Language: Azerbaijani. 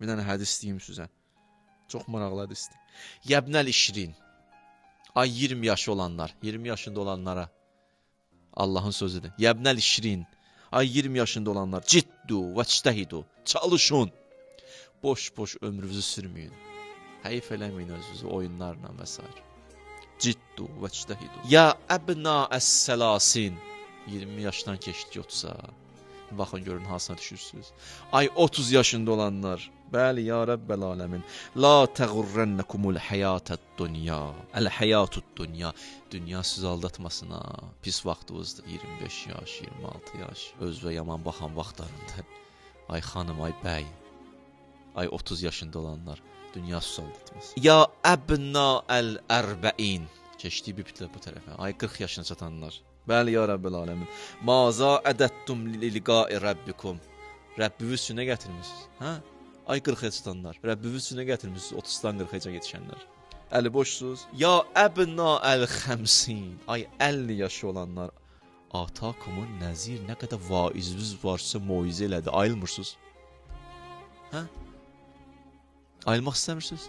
Bir dənə hədis deyim sizə. Çox maraqlı hədisdir. Yəbnəl işrin. Ay 20 yaşı olanlar, 20 yaşında olanlara Allahın sözüdür. Yəbnəl işrin. Ay 20 yaşında olanlar, ciddu və çtəhidu. Çalışın. Boş-boş ömrünüzü sürməyin. Həyif eləməyin özünüzü oyunlarla və s. Ciddu və çtəhidu. Ya əbna əs-səlasin. 20 yaşdan keçdi 30-a. Baxın görün hansına düşürsünüz. Ay 30 yaşında olanlar. Bəli ya Rəbbəl aləmin. La təğurrənəkumul həyatəd-dunya. Əl-həyatüd-dunya. Dünya sizi aldatmasın ha. Pis vaxtınızdır. 25 yaş, 26 yaş. Özünə yaman baxan vaxtlarında. Ay xanım, ay bəy. Ay 30 yaşında olanlar. Dünya sizi aldatmasın. Ya əbna əl-ərbəin. Keçdiyi bir bütlə bu tərəfə. Ay 40 yaşına çatanlar. Bəli ya Rəbbəl aləmin. Maza ədəttum li-liqa'i Rabbikum. Rəbbiniz üçün nə gətirmisiniz? Hə? Ay 40-ya çatanlar. Rəbbiniz üçün nə gətirmisiniz? 30-dan 40-ya yetişənlər. Əli boşsuz. Ya əbna əl-50. Ay 50 yaşı olanlar. Atakumun nəzir, nə qədər vaiziniz varsa moizə elədi. Ayılmırsınız? Hə? Ayılmaq istəmirsiniz?